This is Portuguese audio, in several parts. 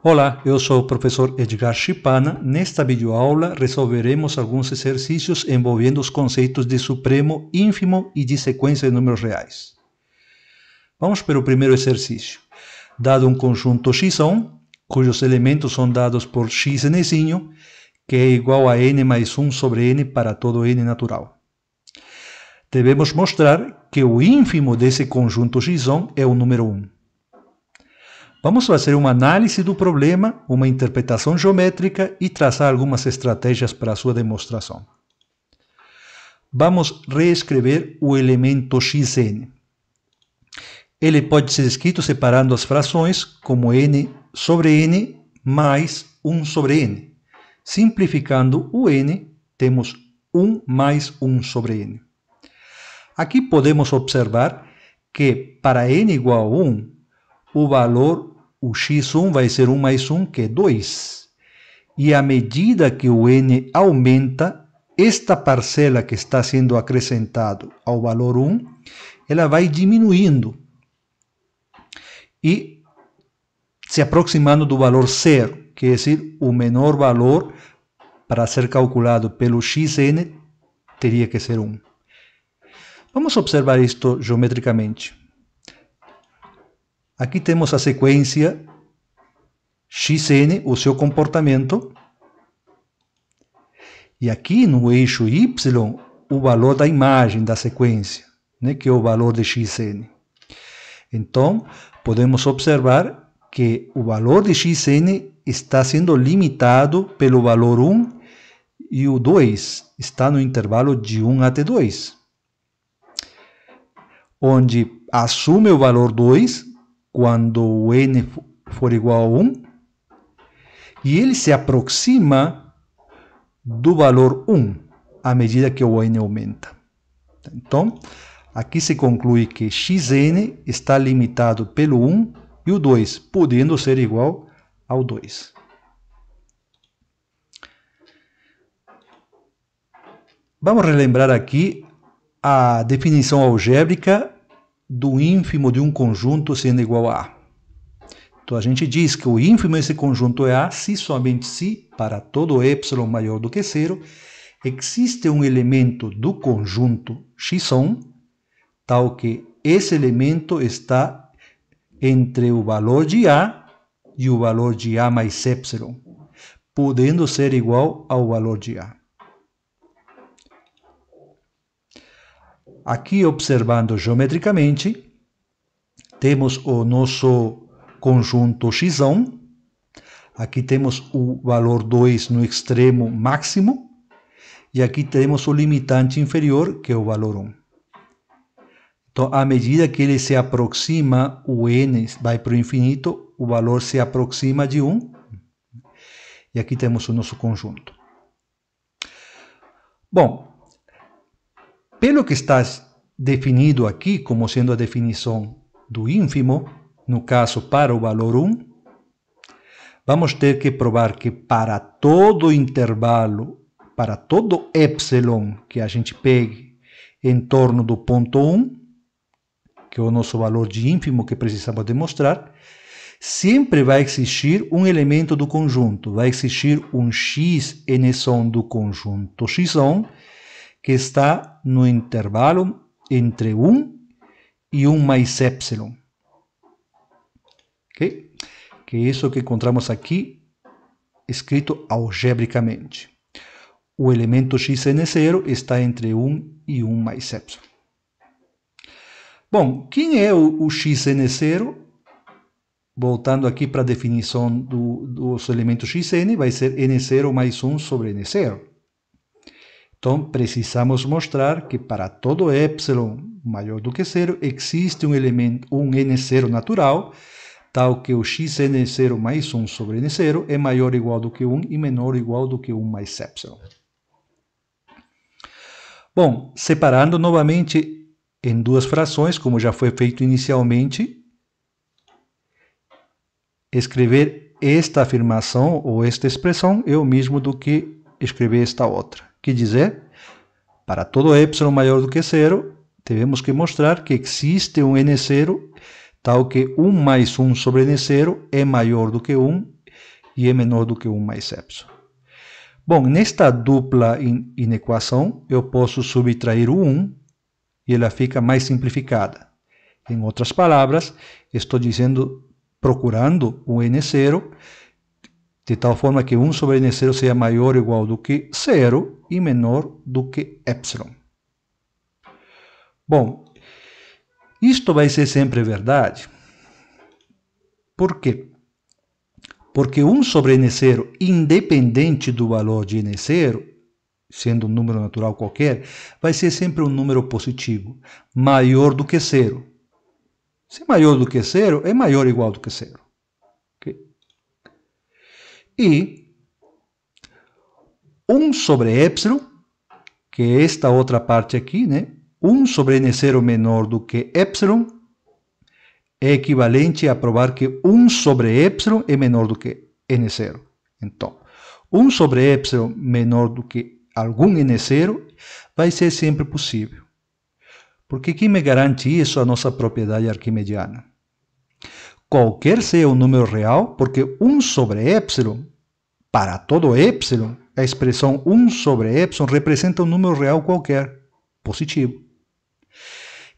Olá, eu sou o professor Edgar Chipana. Nesta videoaula resolveremos alguns exercícios envolvendo os conceitos de supremo, ínfimo e de sequência de números reais. Vamos para o primeiro exercício. Dado um conjunto x1, cujos elementos são dados por xnzinho, que é igual a n mais 1 sobre n para todo n natural. Devemos mostrar que o ínfimo desse conjunto x1 é o número 1. Vamos fazer uma análise do problema, uma interpretação geométrica e traçar algumas estratégias para a sua demonstração. Vamos reescrever o elemento xn. Ele pode ser escrito separando as frações como n sobre n mais 1 sobre n. Simplificando o n, temos 1 mais 1 sobre n. Aqui podemos observar que para n igual a 1, o x1 vai ser 1 mais 1, que é 2. E à medida que o n aumenta, esta parcela que está sendo acrescentado ao valor 1, ela vai diminuindo e se aproximando do valor 0, quer dizer, o menor valor para ser calculado pelo xn teria que ser 1. Vamos observar isto geometricamente. Aqui temos a sequência xn, o seu comportamento, e aqui no eixo y, o valor da imagem da sequência, né, que é o valor de xn. Então, podemos observar que o valor de xn está sendo limitado pelo valor 1 e o 2 está no intervalo de 1 até 2, onde assume o valor 2 quando o n for igual a 1, e ele se aproxima do valor 1 à medida que o n aumenta. Então, aqui se conclui que xn está limitado pelo 1 e o 2, podendo ser igual ao 2. Vamos relembrar aqui a definição algébrica do ínfimo de um conjunto sendo igual a A. Então, a gente diz que o ínfimo desse conjunto é A se somente se, para todo ε maior do que 0, existe um elemento do conjunto x1, tal que esse elemento está entre o valor de A e o valor de A mais ε, podendo ser igual ao valor de A. Aqui, observando geometricamente, temos o nosso conjunto x1. Aqui temos o valor 2 no extremo máximo. E aqui temos o limitante inferior, que é o valor 1. Então, à medida que ele se aproxima, o n vai para o infinito, o valor se aproxima de 1. E aqui temos o nosso conjunto. Bom, pelo que está definido aqui, como sendo a definição do ínfimo, no caso para o valor 1, vamos ter que provar que para todo intervalo, para todo ε que a gente pegue em torno do ponto 1, que é o nosso valor de ínfimo que precisamos demonstrar, sempre vai existir um elemento do conjunto, vai existir um x nson do conjunto x1, que está no intervalo entre 1 e 1 mais ε. Okay? Que é isso que encontramos aqui, escrito algebricamente. O elemento xn0 está entre 1 e 1 mais ε. Bom, quem é o xn0? Voltando aqui para a definição dos elementos xn, vai ser n0 mais 1 sobre n0. Então, precisamos mostrar que para todo ε maior do que 0, existe um elemento, um n0 natural, tal que o xn0 mais 1 sobre n0 é maior ou igual do que 1 e menor ou igual do que 1 mais ε. Bom, separando novamente em duas frações, como já foi feito inicialmente, escrever esta afirmação ou esta expressão é o mesmo do que escrever esta outra. Quer dizer, para todo ε maior do que 0, devemos que mostrar que existe um n0, tal que 1 mais 1 sobre n0 é maior do que 1 e é menor do que 1 mais epsilon. Bom, nesta dupla inequação, eu posso subtrair o 1 e ela fica mais simplificada. Em outras palavras, estou dizendo, procurando o n0, de tal forma que 1 sobre n0 seja maior ou igual do que 0 e menor do que epsilon. Bom, isto vai ser sempre verdade. Por quê? Porque 1 sobre n0, independente do valor de n0, sendo um número natural qualquer, vai ser sempre um número positivo, maior do que 0. Se é maior do que 0, é maior ou igual do que 0. Okay? E 1 sobre epsilon, que é esta outra parte aqui, né? 1 sobre n0 menor do que epsilon, é equivalente a provar que 1 sobre epsilon é menor do que n0. Então, 1 sobre epsilon menor do que algum n0 vai ser sempre possível. Porque quem me garante isso? A nossa propriedade arquimediana. Qualquer seja o número real, porque 1 sobre epsilon, para todo epsilon, a expressão 1 sobre epsilon representa um número real qualquer, positivo.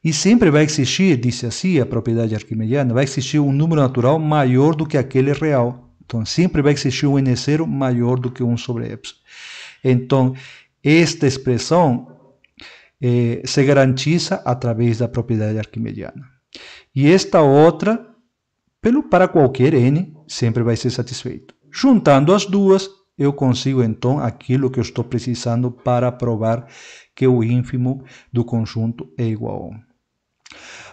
E sempre vai existir, disse assim a propriedade arquimediana, vai existir um número natural maior do que aquele real. Então, sempre vai existir um n0 maior do que 1 sobre epsilon. Então, esta expressão se garantiza através da propriedade arquimediana. E esta outra, para qualquer n, sempre vai ser satisfeito. Juntando as duas, eu consigo, então, aquilo que eu estou precisando para provar que o ínfimo do conjunto é igual a 1.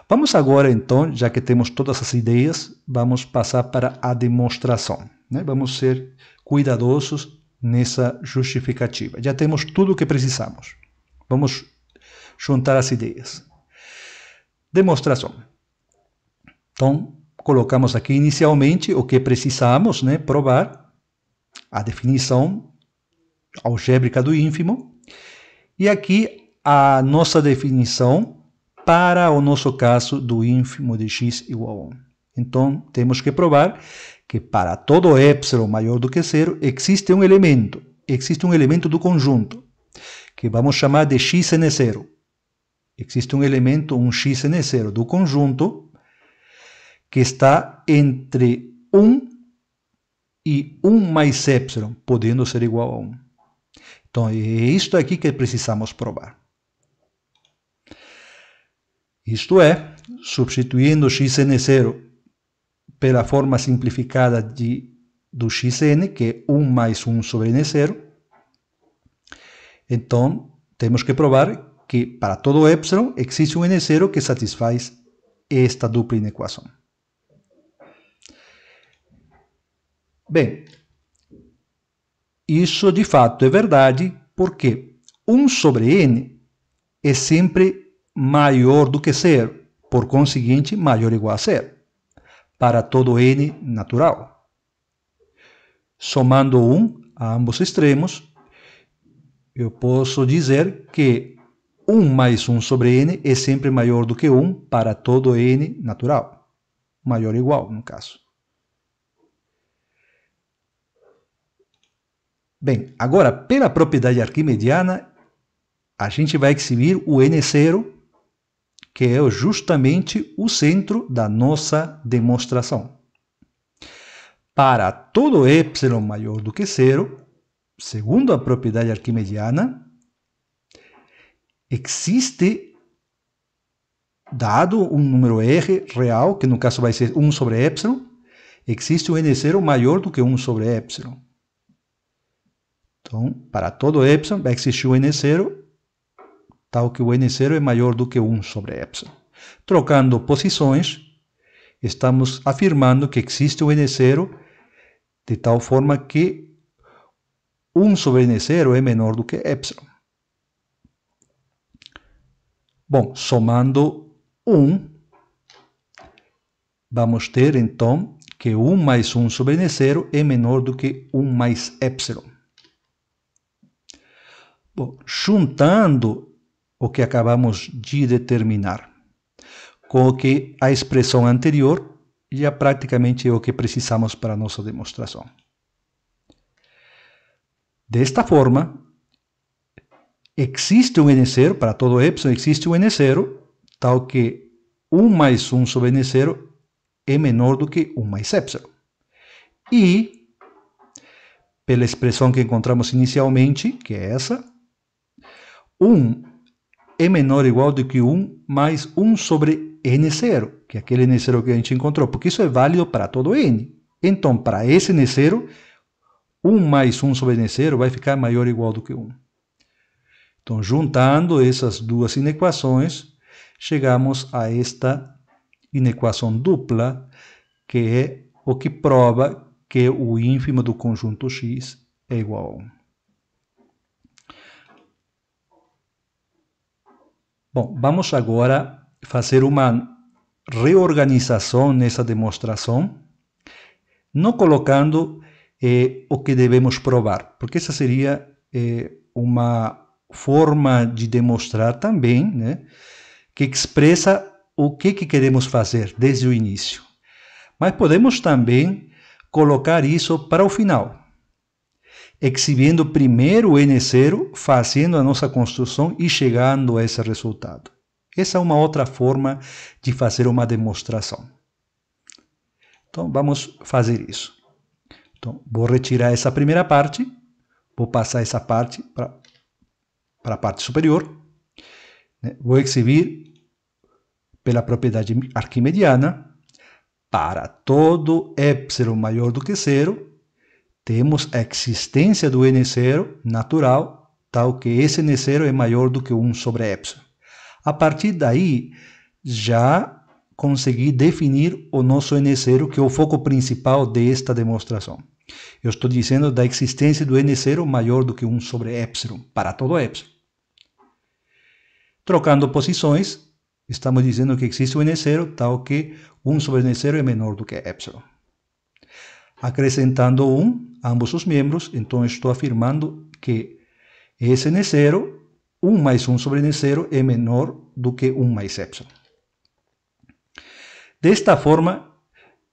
Vamos agora, então, já que temos todas as ideias, vamos passar para a demonstração, né? Vamos ser cuidadosos nessa justificativa. Já temos tudo o que precisamos. Vamos juntar as ideias. Demonstração. Então, colocamos aqui inicialmente o que precisamos, né, provar, a definição algébrica do ínfimo, e aqui a nossa definição para o nosso caso do ínfimo de x igual a 1. Então, temos que provar que para todo epsilon maior do que 0 existe um elemento do conjunto, que vamos chamar de xn0. Existe um elemento, um xn0 do conjunto, que está entre 1 e 1 mais epsilon, podendo ser igual a 1. Então, é isto aqui que precisamos provar. Isto é, substituindo xn0 pela forma simplificada do xn, que é 1 mais 1 sobre n0, então temos que provar que para todo epsilon existe um n0 que satisfaz esta dupla inequação. Bem, isso de fato é verdade porque 1 sobre n é sempre maior do que 0, por conseguinte, maior ou igual a 0, para todo n natural. Somando 1 a ambos extremos, eu posso dizer que 1 mais 1 sobre n é sempre maior do que 1 para todo n natural, maior ou igual, no caso. Bem, agora, pela propriedade arquimediana, a gente vai exibir o n0, que é justamente o centro da nossa demonstração. Para todo epsilon maior do que 0, segundo a propriedade arquimediana, existe, dado um número R real, que no caso vai ser 1 sobre epsilon, existe um n0 maior do que 1 sobre epsilon. Então, para todo epsilon vai existir um n0, tal que o n0 é maior do que 1 sobre epsilon. Trocando posições, estamos afirmando que existe um n0 de tal forma que 1 sobre n0 é menor do que epsilon. Bom, somando 1, vamos ter então que 1 mais 1 sobre n0 é menor do que 1 mais epsilon. Bom, juntando o que acabamos de determinar com o que a expressão anterior, já praticamente é o que precisamos para a nossa demonstração. Desta forma, existe um N0, para todo epsilon existe um N0, tal que 1 mais 1 sobre N0 é menor do que 1 mais epsilon. E, pela expressão que encontramos inicialmente, que é essa, 1 é menor ou igual do que 1 mais 1 sobre N0, que é aquele N0 que a gente encontrou, porque isso é válido para todo N. Então, para esse N0, 1 mais 1 sobre N0 vai ficar maior ou igual do que 1. Então, juntando essas duas inequações, chegamos a esta inequação dupla, que é o que prova que o ínfimo do conjunto X é igual a 1. Bom, vamos agora fazer uma reorganização nessa demonstração, não colocando o que devemos provar, porque essa seria uma forma de demonstrar também, né, que expressa o que queremos fazer desde o início. Mas podemos também colocar isso para o final, exibendo primeiro o N0, fazendo a nossa construção e chegando a esse resultado. Essa é uma outra forma de fazer uma demonstração. Então, vamos fazer isso. Então, vou retirar essa primeira parte, vou passar essa parte para a parte superior, né? Vou exibir pela propriedade arquimediana, para todo epsilon maior do que zero, temos a existência do N0 natural, tal que esse N0 é maior do que 1 sobre epsilon. A partir daí, já consegui definir o nosso N0, que é o foco principal desta demonstração. Eu estou dizendo da existência do N0 maior do que 1 sobre epsilon, para todo epsilon. Trocando posições, estamos dizendo que existe um N0, tal que 1 sobre N0 é menor do que epsilon. Acrescentando 1 a ambos os membros, então estou afirmando que esse N0, 1 mais 1 sobre N0, é menor do que 1 mais epsilon. Desta forma,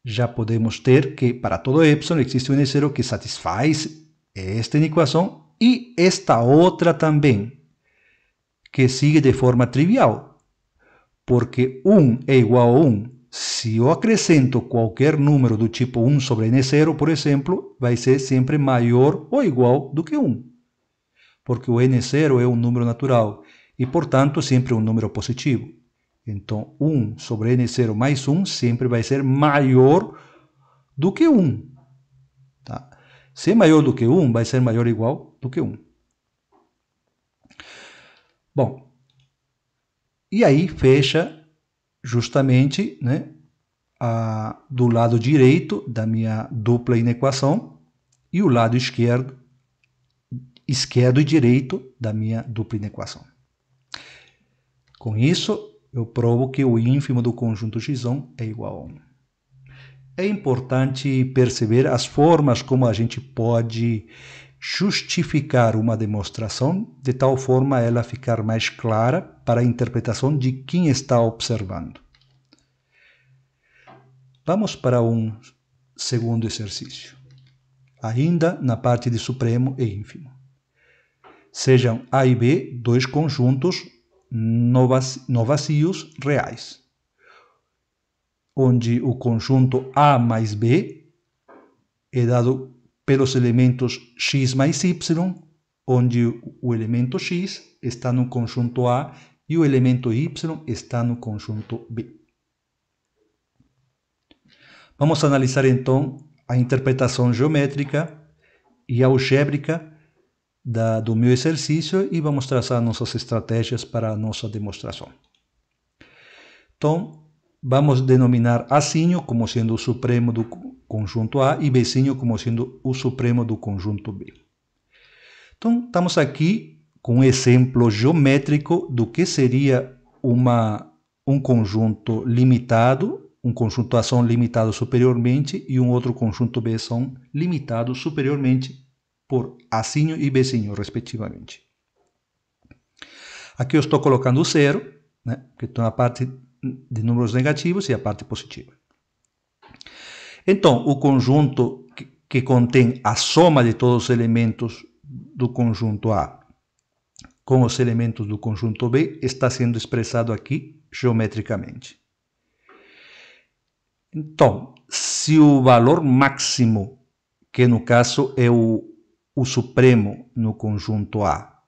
já podemos ter que para todo epsilon existe um N0 que satisfaz esta equação e esta outra também, que sigue de forma trivial, porque 1 é igual a 1. Se eu acrescento qualquer número do tipo 1 sobre N0, por exemplo, vai ser sempre maior ou igual do que 1, porque o N0 é um número natural e, portanto, sempre um número positivo. Então, 1 sobre N0 mais 1 sempre vai ser maior do que 1. Tá? Se é maior do que 1, vai ser maior ou igual do que 1. Bom, e aí fecha justamente, né, do lado direito da minha dupla inequação e o lado esquerdo e direito da minha dupla inequação. Com isso, eu provo que o ínfimo do conjunto x1 é igual a 1. É importante perceber as formas como a gente pode justificar uma demonstração de tal forma ela ficar mais clara para a interpretação de quem está observando. Vamos para um segundo exercício, ainda na parte de supremo e ínfimo. Sejam A e B dois conjuntos não vazios reais, onde o conjunto A mais B é dado pelos elementos x mais y, onde o elemento x está no conjunto A e o elemento y está no conjunto B. Vamos analisar então a interpretação geométrica e algébrica do meu exercício e vamos traçar nossas estratégias para a nossa demonstração. Então, vamos denominar A'zinho como sendo o supremo do conjunto A e B'zinho como sendo o supremo do conjunto B. Então, estamos aqui com um exemplo geométrico do que seria um conjunto limitado, um conjunto Ação limitado superiormente e um outro conjunto Bção limitado superiormente por A'zinho e B'zinho, respectivamente. Aqui eu estou colocando o zero, né, que está na parte de números negativos e a parte positiva. Então, o conjunto que contém a soma de todos os elementos do conjunto A com os elementos do conjunto B está sendo expressado aqui geometricamente. Então, se o valor máximo, que no caso é o supremo no conjunto A,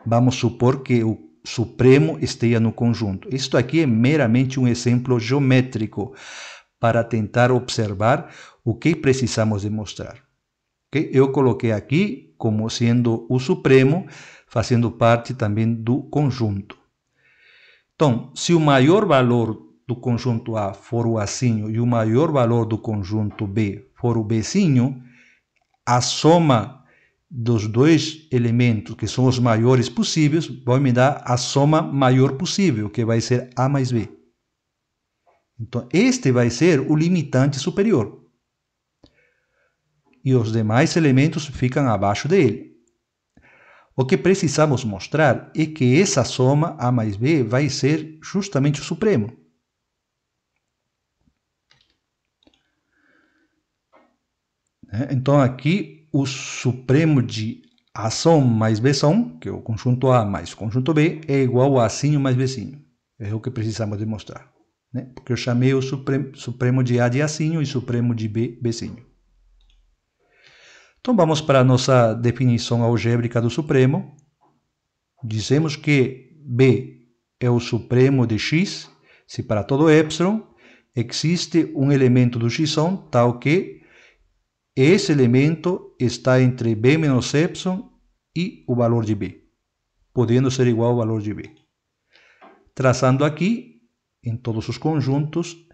vamos supor que o supremo esteja no conjunto. Isto aqui é meramente um exemplo geométrico para tentar observar o que precisamos demonstrar. Okay? Eu coloquei aqui como sendo o supremo, fazendo parte também do conjunto. Então, se o maior valor do conjunto A for o Azinho e o maior valor do conjunto B for o Bzinho, a soma dos dois elementos, que são os maiores possíveis, vai me dar a soma maior possível, que vai ser A mais B. Então, este vai ser o limitante superior. E os demais elementos ficam abaixo dele. O que precisamos mostrar é que essa soma A mais B vai ser justamente o supremo. Então, aqui, o supremo de Ação mais Bção, que é o conjunto A mais o conjunto B, é igual a Azinho mais Bzinho. É o que precisamos demonstrar. Porque eu chamei o supremo de A de Azinho e supremo de B, Bzinho. Então, vamos para a nossa definição algébrica do supremo. Dizemos que B é o supremo de x, se para todo epsilon existe um elemento do x tal que esse elemento está entre B menos epsilon e o valor de B, podendo ser igual ao valor de B. Traçando aqui, em todos os conjuntos,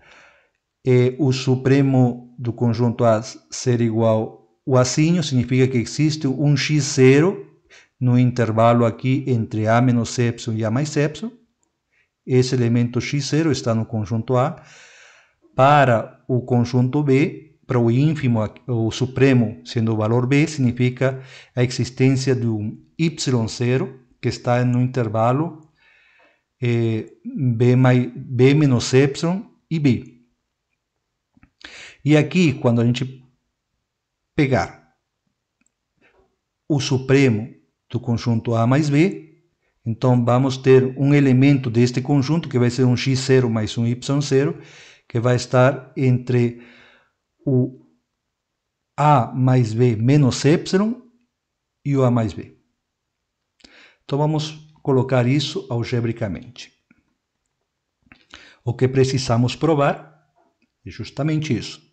o supremo do conjunto A ser igual o Azinho significa que existe um x0 no intervalo aqui entre A menos epsilon e A mais epsilon. Esse elemento x0 está no conjunto A. Para o conjunto B, para o ínfimo, o supremo sendo o valor B, significa a existência de um y0 que está no intervalo B menos epsilon e B. E aqui, quando a gente pegar o supremo do conjunto A mais B, então vamos ter um elemento deste conjunto que vai ser um x0 mais um y0, que vai estar entre o A mais B menos epsilon e o A mais B. Então vamos colocar isso algebricamente. O que precisamos provar é justamente isso.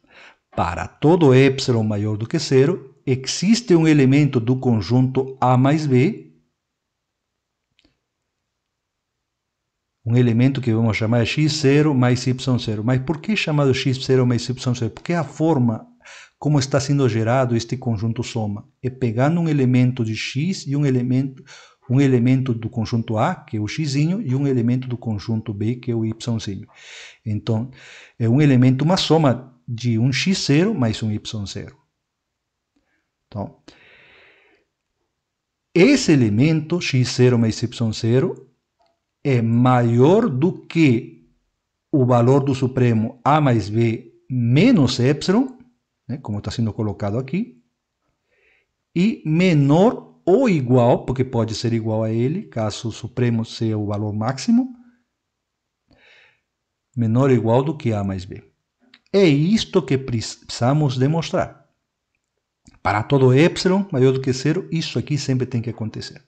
Para todo epsilon maior do que zero, existe um elemento do conjunto A mais B, um elemento que vamos chamar x0 mais y0. Mas por que chamado x0 mais y0? Porque a forma como está sendo gerado este conjunto soma é pegando um elemento de x e um elemento do conjunto A, que é o xzinho, e um elemento do conjunto B, que é o yzinho. Então, é um elemento, uma soma de um x0 mais um y0. Então, esse elemento, x0 mais y0, é maior do que o valor do supremo A mais B menos epsilon, como está sendo colocado aqui, e menor ou igual, porque pode ser igual a ele, caso o supremo seja o valor máximo, menor ou igual do que A mais B. É isto que precisamos demonstrar. Para todo epsilon maior do que zero, isso aqui sempre tem que acontecer.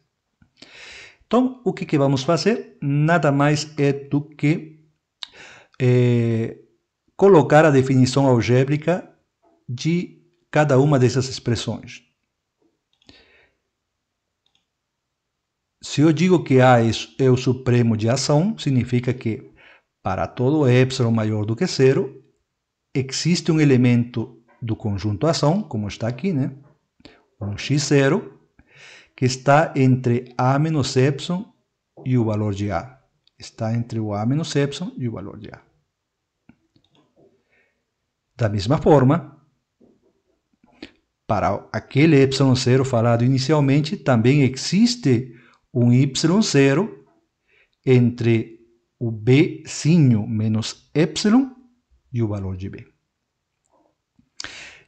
Então, o que vamos fazer? Nada mais é do que colocar a definição algébrica de cada uma dessas expressões. Se eu digo que A é o supremo de ação, significa que para todo epsilon maior do que zero, existe um elemento do conjunto ação, como está aqui, um x0, que está entre A menos epsilon e o valor de A. Está entre o A menos epsilon e o valor de A. Da mesma forma, para aquele y0 falado inicialmente, também existe um y0 entre o Bzinho menos epsilon e o valor de B.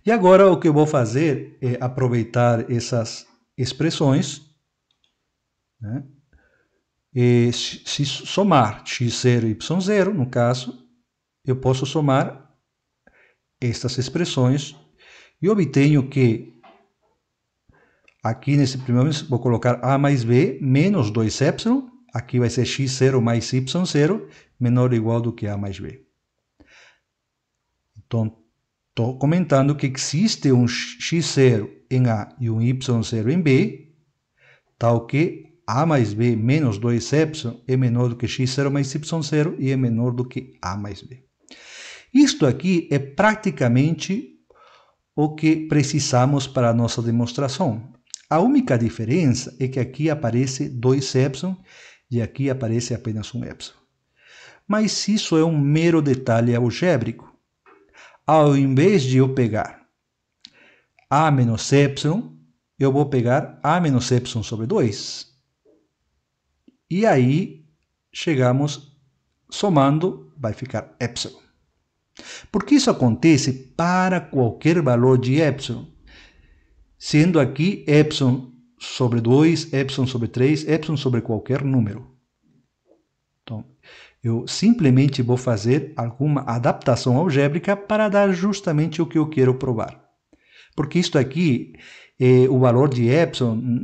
E agora o que eu vou fazer é aproveitar essas expressões, né? E se somar x0 e y0, no caso, eu posso somar estas expressões e obtenho que aqui nesse primeiro vou colocar a mais b menos 2y, aqui vai ser x0 mais y0 menor ou igual do que a mais b. Então, estou comentando que existe um x0 em A e um y0 em B, tal que A mais B menos 2y é menor do que x0 mais y0 e é menor do que A mais B. Isto aqui é praticamente o que precisamos para a nossa demonstração. A única diferença é que aqui aparece 2y e aqui aparece apenas um y. Mas isso é um mero detalhe algébrico. Ao invés de eu pegar a menos y, eu vou pegar a menos y sobre 2. E aí, chegamos, somando, vai ficar y. Porque isso acontece para qualquer valor de y, sendo aqui y sobre 2, y sobre 3, y sobre qualquer número. Então, eu simplesmente vou fazer alguma adaptação algébrica para dar justamente o que eu quero provar. Porque isto aqui, o valor de y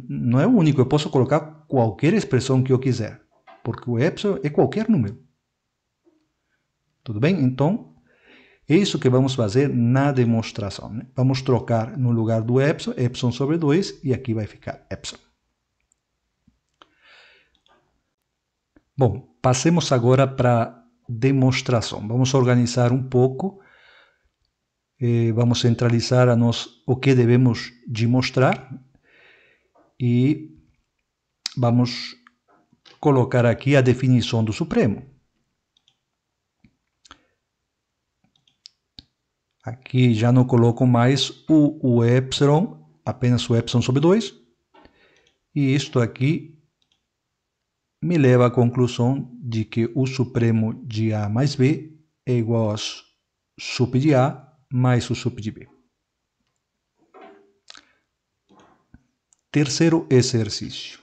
não é o único, eu posso colocar qualquer expressão que eu quiser, porque o y é qualquer número. Tudo bem? Então, é isso que vamos fazer na demonstração, né? Vamos trocar no lugar do y sobre 2, e aqui vai ficar y. Bom, passemos agora para a demonstração. Vamos organizar um pouco, vamos centralizar o que devemos de mostrar e vamos colocar aqui a definição do supremo. Aqui já não coloco mais o y, apenas o y sobre 2. E isto aqui me leva à conclusão de que o supremo de A mais B é igual a sup de A mais o sup de B. Terceiro exercício.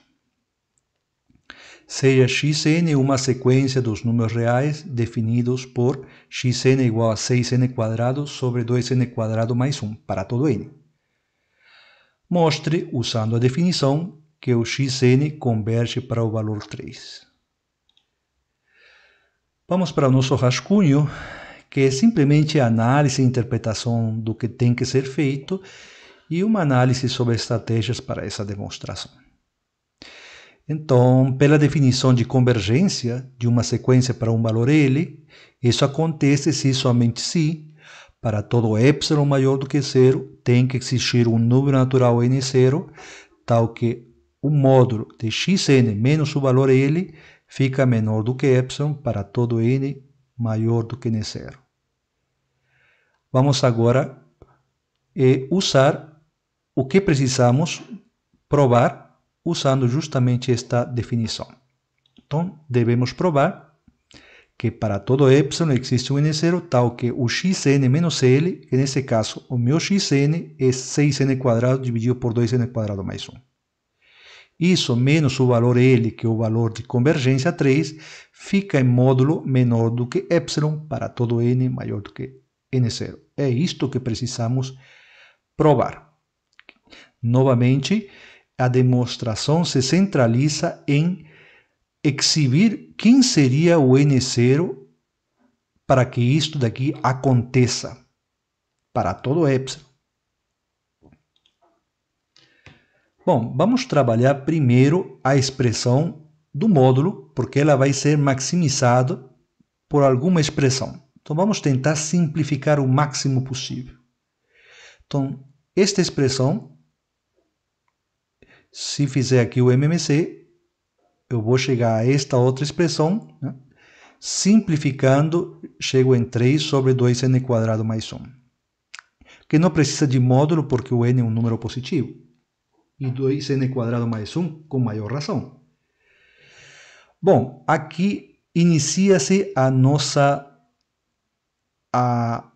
Seja xn uma sequência dos números reais definidos por xn igual a 6n² sobre 2n² mais 1 para todo n. Mostre, usando a definição, que o xn converge para o valor 3. Vamos para o nosso rascunho, que é simplesmente a análise e interpretação do que tem que ser feito e uma análise sobre estratégias para essa demonstração. Então, pela definição de convergência de uma sequência para um valor L, isso acontece se somente se, para todo y maior do que 0, tem que existir um número natural n0, tal que o módulo de xn menos o valor L fica menor do que y para todo n maior do que n0. Vamos agora usar o que precisamos provar usando justamente esta definição. Então, devemos provar que para todo y existe um n0 tal que o xn menos L, que nesse caso o meu xn é 6n² dividido por 2n² mais 1. Isso menos o valor L, que é o valor de convergência 3, fica em módulo menor do que y para todo n maior do que n0. É isto que precisamos provar. Novamente, a demonstração se centraliza em exibir quem seria o n0 para que isto daqui aconteça para todo y. Bom, vamos trabalhar primeiro a expressão do módulo, porque ela vai ser maximizada por alguma expressão. Então, vamos tentar simplificar o máximo possível. Então, esta expressão, se fizer aqui o MMC, eu vou chegar a esta outra expressão, né? Simplificando, chego em 3 sobre 2n² mais 1. Que não precisa de módulo, porque o n é um número positivo. E 2n² mais 1 com maior razão. Bom, aqui inicia-se a nossa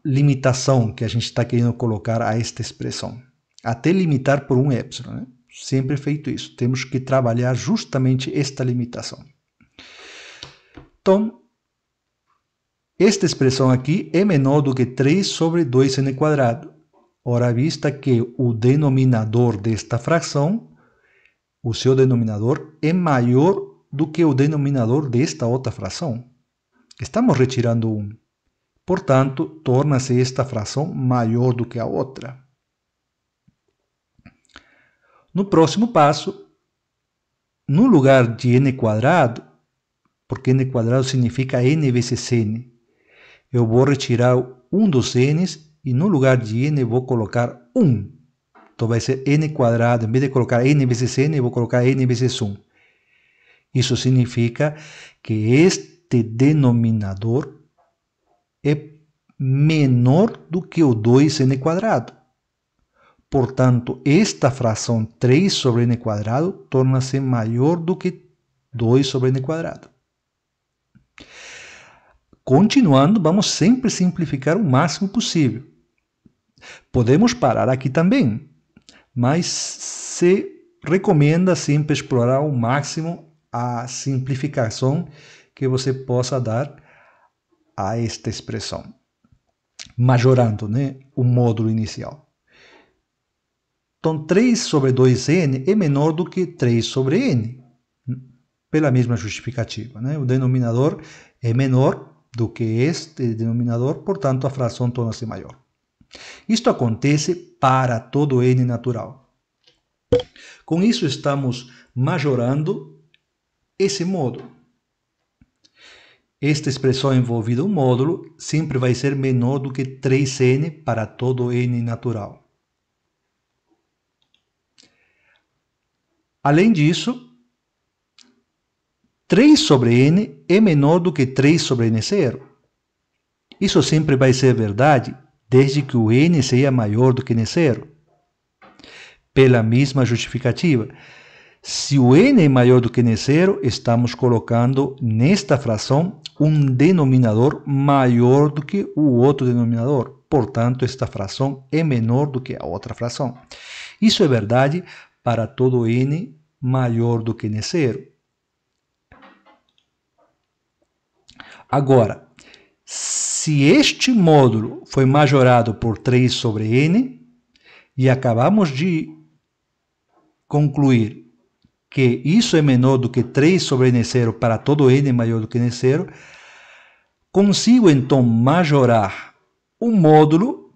limitação que a gente está querendo colocar a esta expressão. Até limitar por um y, né? sempre feito isso. Temos que trabalhar justamente esta limitação. Então, esta expressão aqui é menor do que 3 sobre 2n². Ora vista que o denominador desta fração, o seu denominador, é maior do que o denominador desta outra fração. Estamos retirando 1. Portanto, torna-se esta fração maior do que a outra. No próximo passo, no lugar de n², porque n² significa n vezes n, eu vou retirar um dos n's e no lugar de n vou colocar 1. Então vai ser n², em vez de colocar n vezes n, eu vou colocar n vezes 1. Isso significa que este denominador é menor do que o 2n². Portanto, esta fração 3 sobre n² torna-se maior do que 2 sobre n². Continuando, vamos sempre simplificar o máximo possível. Podemos parar aqui também, mas se recomenda sempre explorar ao máximo a simplificação que você possa dar a esta expressão, majorando, né, o módulo inicial. Então, 3 sobre 2n é menor do que 3 sobre n, pela mesma justificativa, né? O denominador é menor do que este denominador, portanto, a fração torna-se maior. Isto acontece para todo n natural. Com isso, estamos majorando esse módulo. Esta expressão envolvida no módulo sempre vai ser menor do que 3n para todo n natural. Além disso, 3 sobre n é menor do que 3 sobre n0. Isso sempre vai ser verdade, desde que o n seja maior do que n0. Pela mesma justificativa, se o n é maior do que n0, estamos colocando nesta fração um denominador maior do que o outro denominador. Portanto, esta fração é menor do que a outra fração. Isso é verdade para todo n maior do que n0. Agora, se este módulo foi majorado por 3 sobre n, e acabamos de concluir que isso é menor do que 3 sobre n0 para todo n maior do que n0, consigo então majorar o módulo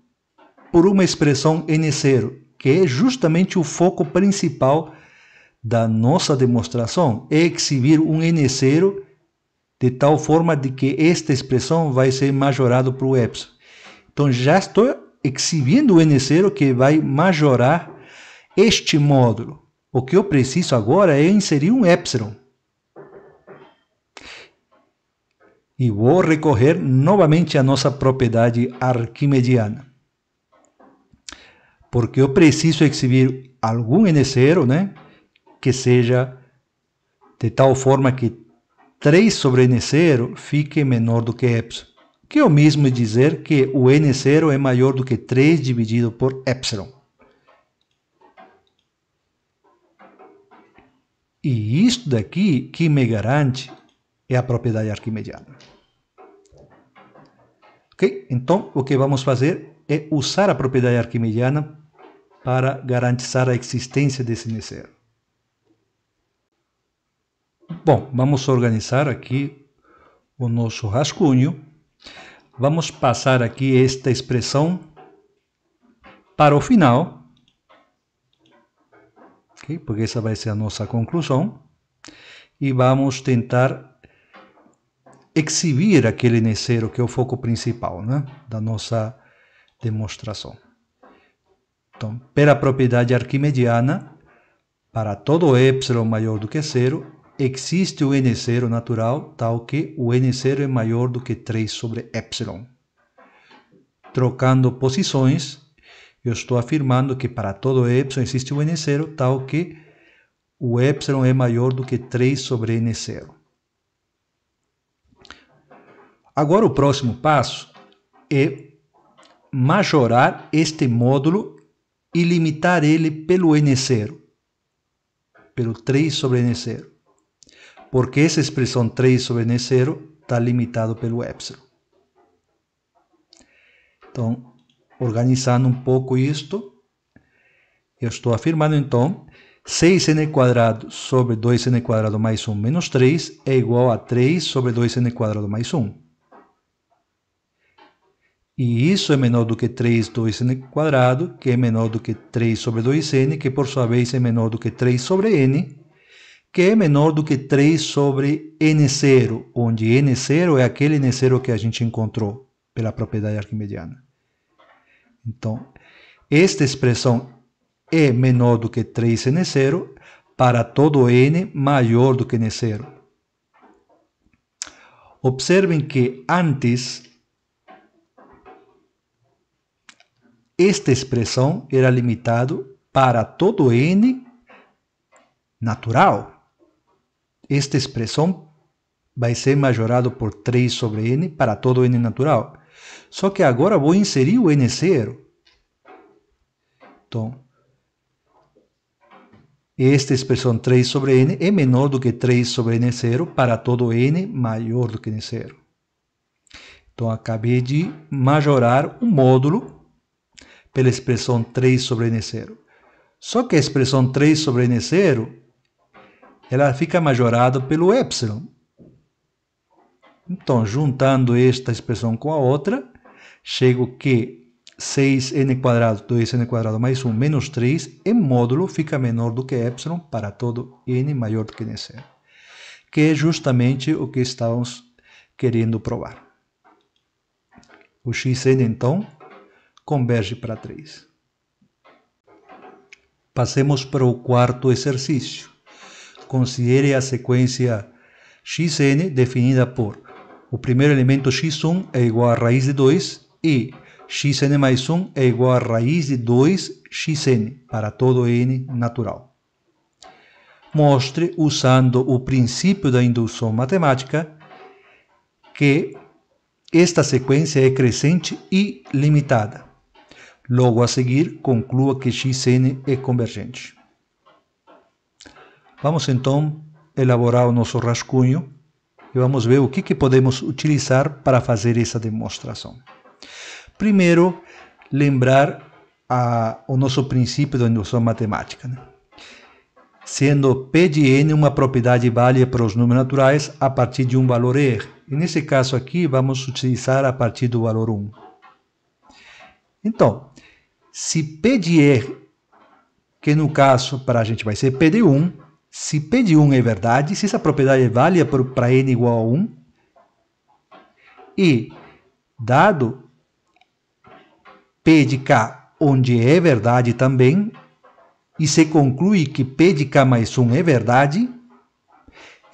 por uma expressão n0, que é justamente o foco principal da nossa demonstração, é exibir um n0 de tal forma de que esta expressão vai ser majorada para o epsilon. Então, já estou exibindo o n0 que vai majorar este módulo. O que eu preciso agora é inserir um epsilon. E vou recorrer novamente à nossa propriedade arquimediana. Porque eu preciso exibir algum n0, né, que seja de tal forma que 3 sobre n0 fique menor do que epsilon. Que é o mesmo dizer que o n0 é maior do que 3 dividido por epsilon. E isto daqui que me garante é a propriedade arquimediana. Ok? Então, o que vamos fazer é usar a propriedade arquimediana para garantizar a existência desse n0. Bom, vamos organizar aqui o nosso rascunho. Vamos passar aqui esta expressão para o final, okay? Porque essa vai ser a nossa conclusão. E vamos tentar exibir aquele n0 que é o foco principal, né, da nossa demonstração. Então, pela propriedade arquimediana, para todo epsilon maior do que 0, existe o n0 natural, tal que o n0 é maior do que 3 sobre epsilon. Trocando posições, eu estou afirmando que para todo epsilon existe o n0, tal que o epsilon é maior do que 3 sobre n0. Agora, o próximo passo é majorar este módulo e limitar ele pelo n0. pelo 3 sobre n0. Porque essa expressão 3 sobre n0 está limitado pelo epsilon. Então, organizando um pouco isto, eu estou afirmando então, 6n² sobre 2n² mais 1 menos 3 é igual a 3 sobre 2n² mais 1. E isso é menor do que 3 2n², que é menor do que 3 sobre 2n, que por sua vez é menor do que 3 sobre n, que é menor do que 3 sobre n0, onde n0 é aquele n0 que a gente encontrou pela propriedade arquimediana. Então, esta expressão é menor do que 3n0 para todo n maior do que n0. Observem que antes esta expressão era limitada para todo n natural. Esta expressão vai ser majorada por 3 sobre n para todo n natural. Só que agora vou inserir o n0. Então, esta expressão 3 sobre n é menor do que 3 sobre n0 para todo n maior do que n0. Então, acabei de majorar o módulo pela expressão 3 sobre n0. Só que a expressão 3 sobre n0, ela fica majorada pelo epsilon. Então, juntando esta expressão com a outra, chego que 6n², 2n² mais 1 menos 3, em módulo fica menor do que epsilon para todo n maior do que n0. Que é justamente o que estamos querendo provar. O xn, então, converge para 3. Passemos para o quarto exercício. Considere a sequência xn definida por o primeiro elemento x1 é igual a raiz de 2 e xn mais 1 é igual a raiz de 2xn para todo n natural. Mostre, usando o princípio da indução matemática, que esta sequência é crescente e limitada. Logo a seguir, conclua que xn é convergente. Vamos então elaborar o nosso rascunho e vamos ver o que podemos utilizar para fazer essa demonstração. Primeiro, lembrar o nosso princípio da indução matemática, né? Sendo P de n uma propriedade válida para os números naturais a partir de um valor R. E nesse caso aqui, vamos utilizar a partir do valor 1. Então, se P de R, que no caso para a gente vai ser P de 1, se P de 1 é verdade, se essa propriedade é válida para n igual a 1, e dado P de K, onde é verdade também, e se conclui que P de K mais 1 é verdade,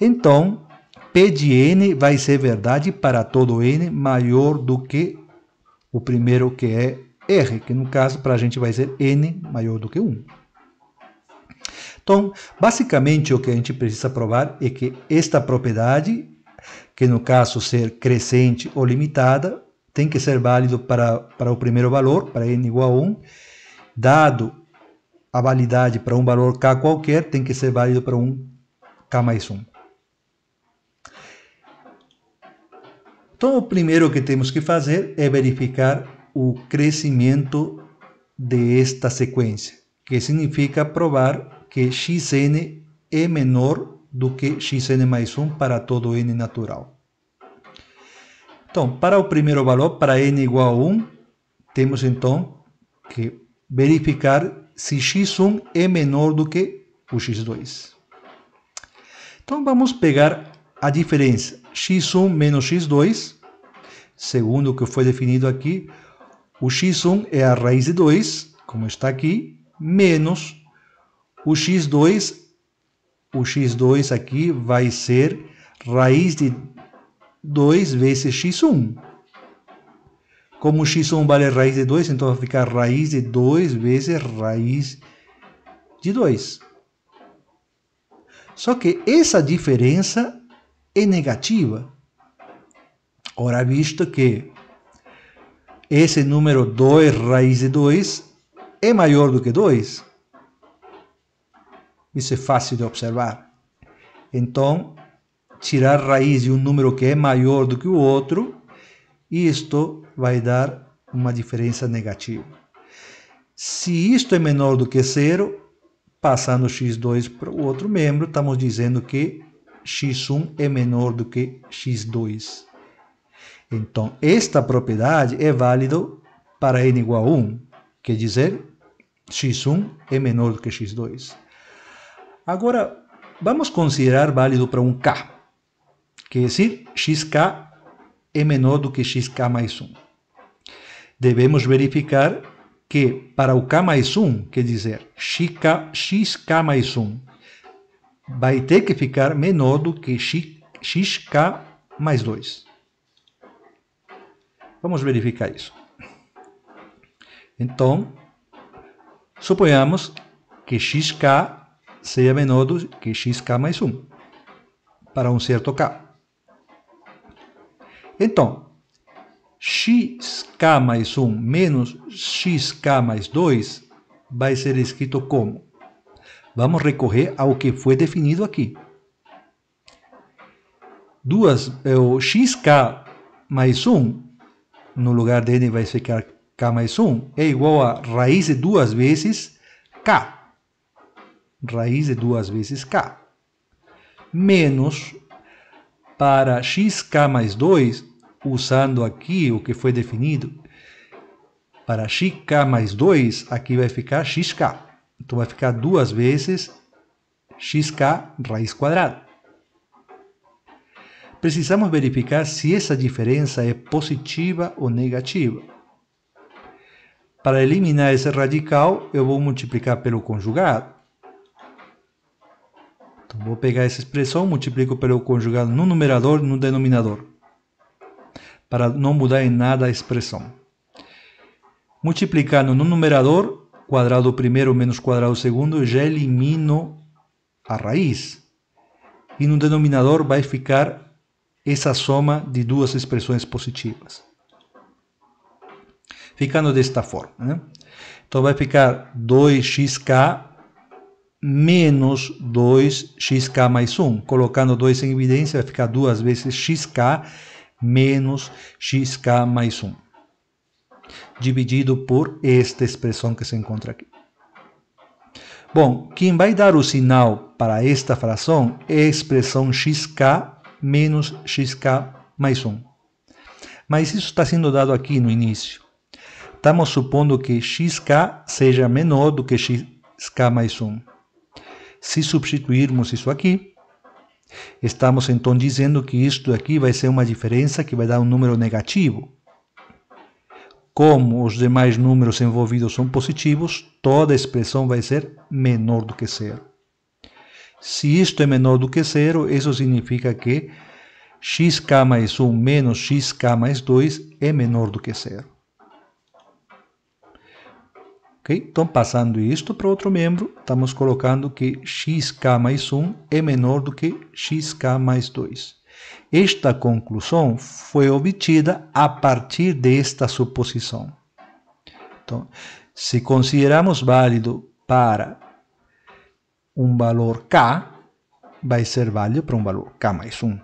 então P de n vai ser verdade para todo n maior do que o primeiro, que é R, que no caso para a gente vai ser n maior do que 1. Então, basicamente o que a gente precisa provar é que esta propriedade, que no caso ser crescente ou limitada, tem que ser válido para o primeiro valor, para n igual a 1, dado a validade para um valor k qualquer, tem que ser válido para um k mais 1. Então, o primeiro que temos que fazer é verificar o crescimento desta sequência, que significa provar que xn é menor do que xn mais 1 para todo n natural. Então, para o primeiro valor, para n igual a 1, temos então que verificar se x1 é menor do que o x2. Então, vamos pegar a diferença x1 menos x2, segundo o que foi definido aqui. O x1 é a raiz de 2, como está aqui, menos o x2. O x2 aqui vai ser raiz de 2 vezes x1. Como o x1 vale raiz de 2, então vai ficar raiz de 2 vezes raiz de 2. Só que essa diferença é negativa. Ora, visto que esse número 2 raiz de 2 é maior do que 2. Isso é fácil de observar. Então, tirar raiz de um número que é maior do que o outro, isto vai dar uma diferença negativa. Se isto é menor do que zero, passando x2 para o outro membro, estamos dizendo que x1 é menor do que x2. Então, esta propriedade é válida para n igual a 1, quer dizer, x1 é menor do que x2. Agora, vamos considerar válido para um k, quer dizer, xk é menor do que xk mais 1. Devemos verificar que para o k mais 1, quer dizer, xk mais 1, vai ter que ficar menor do que xk mais 2. Vamos verificar isso. Então, suponhamos que xk seja menor do que xk mais 1, para um certo k. Então, xk mais 1 menos xk mais 2 vai ser escrito como? Vamos recorrer ao que foi definido aqui. O xk mais 1, no lugar de n vai ficar k mais 1, é igual a raiz de 2 vezes k. Raiz de 2 vezes k. Menos, para xk mais 2, usando aqui o que foi definido, para xk mais 2, aqui vai ficar xk. Então vai ficar 2 vezes xk raiz quadrada. Precisamos verificar se essa diferença é positiva ou negativa. Para eliminar esse radical, eu vou multiplicar pelo conjugado. Então, vou pegar essa expressão, multiplico pelo conjugado no numerador e no denominador, para não mudar em nada a expressão. Multiplicando no numerador, quadrado primeiro menos quadrado segundo, já elimino a raiz. E no denominador vai ficar essa soma de duas expressões positivas. Ficando desta forma, né? Então vai ficar 2xk menos 2xk mais 1. Colocando 2 em evidência, vai ficar 2 vezes xk menos xk mais 1. Dividido por esta expressão que se encontra aqui. Bom, quem vai dar o sinal para esta fração é a expressão xk menos xk mais 1. Mas isso está sendo dado aqui no início. Estamos supondo que xk seja menor do que xk mais 1. Se substituirmos isso aqui, estamos então dizendo que isto aqui vai ser uma diferença que vai dar um número negativo. Como os demais números envolvidos são positivos, toda a expressão vai ser menor do que zero. Se isto é menor do que zero, isso significa que xk mais 1 menos xk mais 2 é menor do que zero. Okay? Então, passando isto para outro membro, estamos colocando que xk mais 1 é menor do que xk mais 2. Esta conclusão foi obtida a partir desta suposição. Então, se consideramos válido para um valor k, vai ser válido para um valor k mais 1.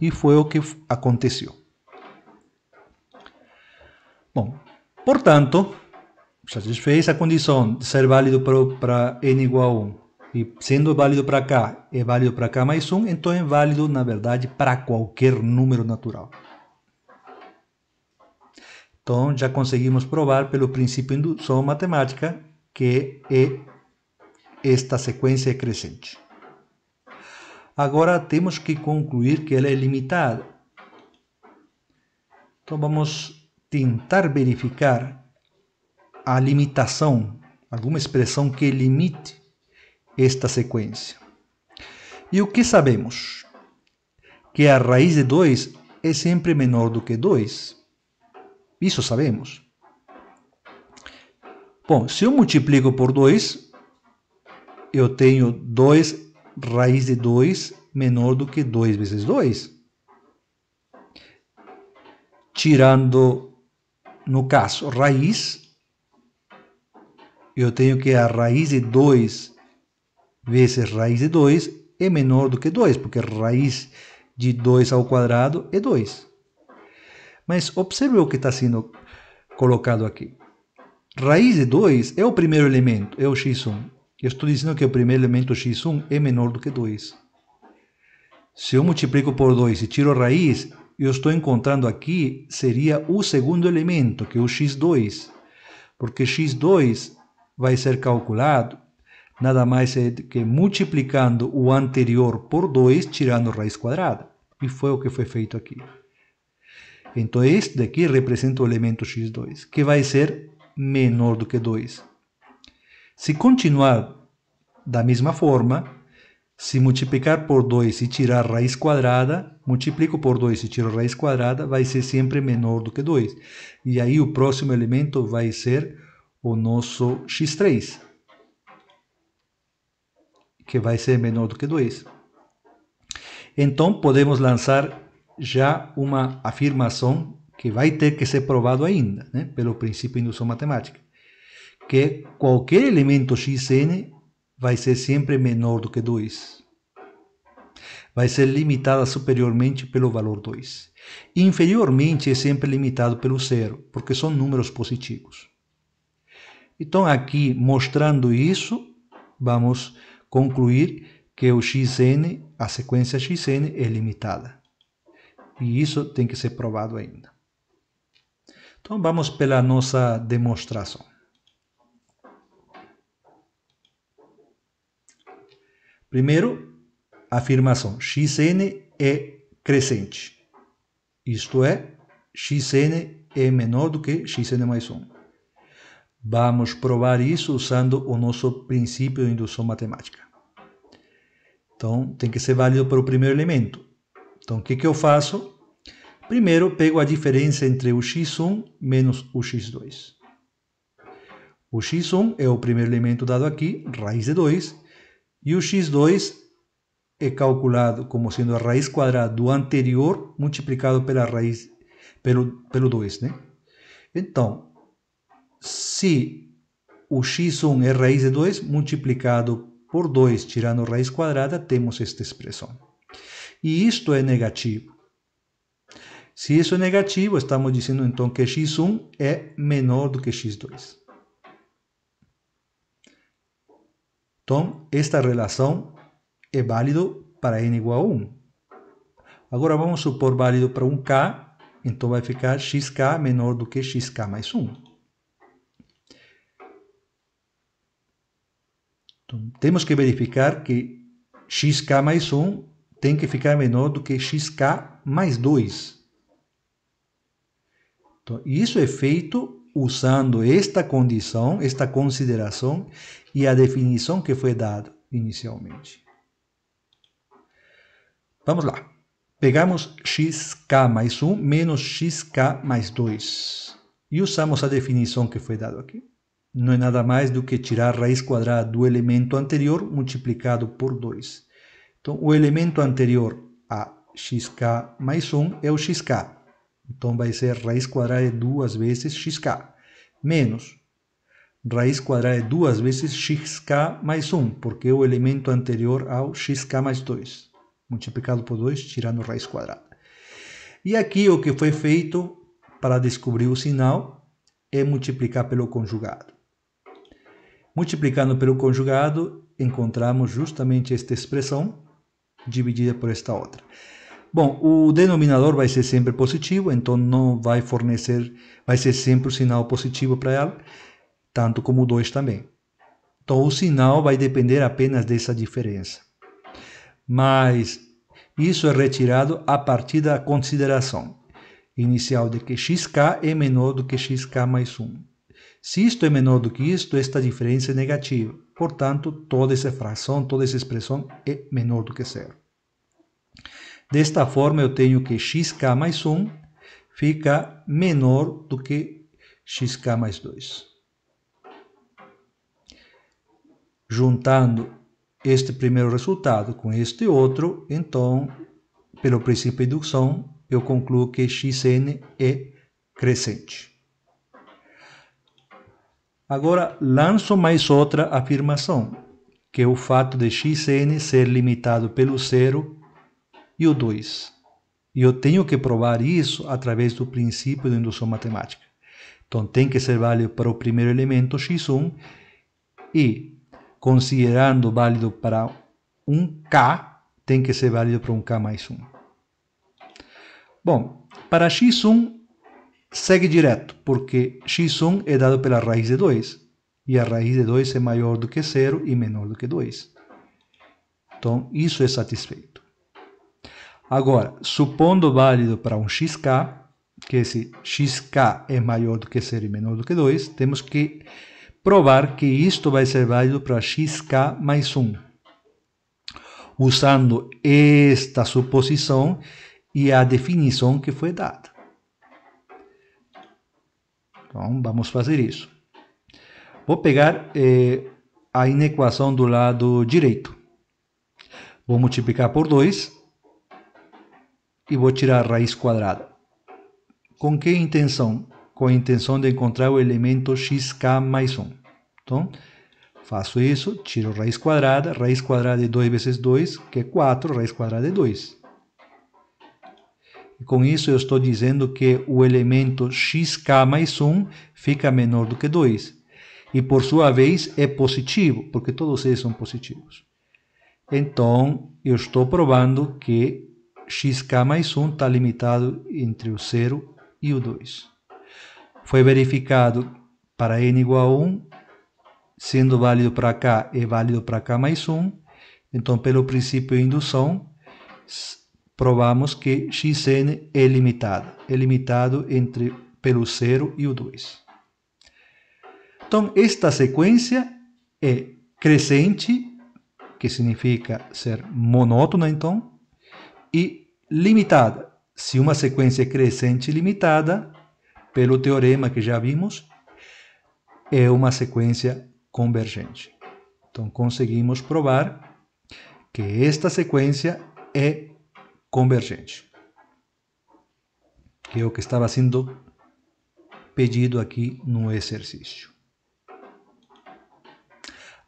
E foi o que aconteceu. Bom, portanto, satisfez a condição de ser válido para n igual a 1. E sendo válido para k, é válido para k mais 1, então é válido, na verdade, para qualquer número natural. Então, já conseguimos provar pelo princípio de indução matemática que esta sequência é crescente. Agora, temos que concluir que ela é limitada. Então, vamos tentar verificar a limitação, alguma expressão que limite esta sequência. E o que sabemos? Que a raiz de 2 é sempre menor do que 2. Isso sabemos. Bom, se eu multiplico por 2, eu tenho 2 raiz de 2 menor do que 2 vezes 2. Tirando, no caso, raiz, eu tenho que a raiz de 2 vezes raiz de 2 é menor do que 2, porque raiz de 2 ao quadrado é 2. Mas observe o que está sendo colocado aqui. Raiz de 2 é o primeiro elemento, é o x1. Eu estou dizendo que o primeiro elemento x1 é menor do que 2. Se eu multiplico por 2 e tiro a raiz, eu estou encontrando aqui, seria o segundo elemento, que é o x2. Porque x2 vai ser calculado nada mais é que multiplicando o anterior por 2, tirando raiz quadrada. E foi o que foi feito aqui. Então, este daqui representa o elemento x2, que vai ser menor do que 2. Se continuar da mesma forma, se multiplicar por 2 e tirar raiz quadrada, multiplico por 2 e tiro raiz quadrada, vai ser sempre menor do que 2. E aí o próximo elemento vai ser o nosso x3, que vai ser menor do que 2. Então, podemos lançar já uma afirmação que vai ter que ser provado ainda, né, pelo princípio de indução matemática, que qualquer elemento xn vai ser sempre menor do que 2. Vai ser limitada superiormente pelo valor 2. Inferiormente é sempre limitado pelo 0, porque são números positivos. Então, aqui, mostrando isso, vamos concluir que o xn, a sequência xn, é limitada. E isso tem que ser provado ainda. Então, vamos pela nossa demonstração. Primeiro, afirmação: xn é crescente. Isto é, xn é menor do que xn mais 1. Vamos provar isso usando o nosso princípio de indução matemática. Então, tem que ser válido para o primeiro elemento. Então, o que eu faço? Primeiro, pego a diferença entre o x1 menos o x2. O x1 é o primeiro elemento dado aqui, raiz de 2, e o x2 é calculado como sendo a raiz quadrada do anterior multiplicado pela raiz, pelo 2, né? Então, se o x1 é raiz de 2, multiplicado por 2, tirando raiz quadrada, temos esta expressão. E isto é negativo. Se isso é negativo, estamos dizendo então que x1 é menor do que x2. Então, esta relação é válida para n igual a 1. Agora, vamos supor válido para um k, então vai ficar xk menor do que xk mais 1. Então, temos que verificar que xk mais 1 tem que ficar menor do que xk mais 2. Então, isso é feito usando esta condição, esta consideração e a definição que foi dada inicialmente. Vamos lá. Pegamos xk mais 1 menos xk mais 2 e usamos a definição que foi dada aqui. Não é nada mais do que tirar a raiz quadrada do elemento anterior multiplicado por 2. Então, o elemento anterior a xk mais 1 é o xk. Então, vai ser raiz quadrada de 2 vezes xk, menos raiz quadrada de 2 vezes xk mais 1, porque é o elemento anterior ao xk mais 2, multiplicado por 2, tirando raiz quadrada. E aqui o que foi feito para descobrir o sinal é multiplicar pelo conjugado. Multiplicando pelo conjugado, encontramos justamente esta expressão dividida por esta outra. Bom, o denominador vai ser sempre positivo, então não vai fornecer, vai ser sempre o sinal positivo para ela, tanto como o 2 também. Então, o sinal vai depender apenas dessa diferença. Mas isso é retirado a partir da consideração inicial de que xk é menor do que xk mais 1. Se isto é menor do que isto, esta diferença é negativa. Portanto, toda essa fração, toda essa expressão é menor do que zero. Desta forma, eu tenho que xk mais 1 fica menor do que xk mais 2. Juntando este primeiro resultado com este outro, então, pelo princípio de indução, eu concluo que xn é crescente. Agora, lanço mais outra afirmação, que é o fato de xn ser limitado pelo 0 e o 2. E eu tenho que provar isso através do princípio de indução matemática. Então, tem que ser válido para o primeiro elemento, x1, e, considerando válido para um k, tem que ser válido para um k mais 1. Bom, para x1, segue direto, porque x1 é dado pela raiz de 2, e a raiz de 2 é maior do que 0 e menor do que 2. Então, isso é satisfeito. Agora, supondo válido para um xk, que esse xk é maior do que 0 e menor do que 2, temos que provar que isto vai ser válido para xk mais 1, usando esta suposição e a definição que foi dada. Então, vamos fazer isso. Vou pegar a inequação do lado direito. Vou multiplicar por 2 e vou tirar a raiz quadrada. Com que intenção? Com a intenção de encontrar o elemento xk mais 1. Então, faço isso, tiro raiz quadrada de 2 vezes 2, que é 4, raiz quadrada de 2. E com isso eu estou dizendo que o elemento xk mais 1 fica menor do que 2. E por sua vez é positivo, porque todos eles são positivos. Então, eu estou provando que xk mais 1 está limitado entre o 0 e o 2. Foi verificado para n igual a 1, sendo válido para k, é válido para k mais 1. Então, pelo princípio de indução, provamos que xn é limitado pelo 0 e o 2. Então, esta sequência é crescente, que significa ser monótona, então, e limitada. Se uma sequência é crescente e limitada, pelo teorema que já vimos, é uma sequência convergente. Então, conseguimos provar que esta sequência é convergente, que é o que estava sendo pedido aqui no exercício.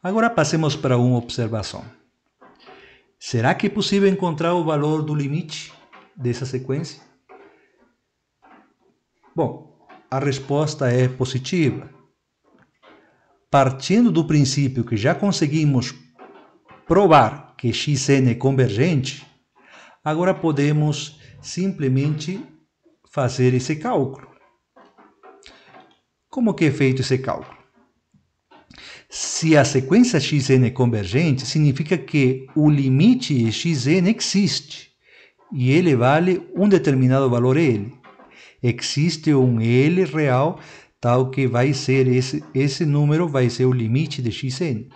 Agora passemos para uma observação. Será que é possível encontrar o valor do limite dessa sequência? Bom, a resposta é positiva. Partindo do princípio que já conseguimos provar que xn é convergente, agora podemos simplesmente fazer esse cálculo. Como que é feito esse cálculo? Se a sequência xn é convergente, significa que o limite de xn existe, e ele vale um determinado valor L. Existe um L real, tal que vai ser esse número vai ser o limite de xn.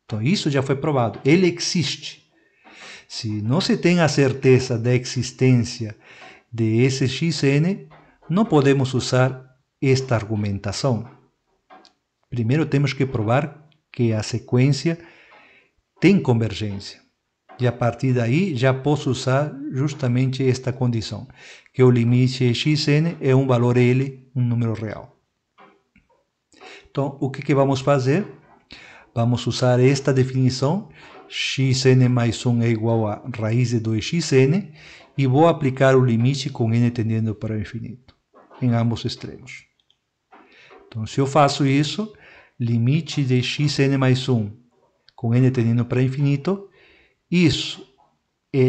Então, isso já foi provado, ele existe. Se não se tem a certeza da existência de esse xn, não podemos usar esta argumentação. Primeiro temos que provar que a sequência tem convergência. E a partir daí já posso usar justamente esta condição, que o limite de xn é um valor L, um número real. Então, o que vamos fazer? Vamos usar esta definição, xn mais 1 é igual a raiz de 2xn, e vou aplicar o limite com n tendendo para o infinito, em ambos extremos. Então, se eu faço isso, limite de xn mais 1 com n tendendo para infinito, isso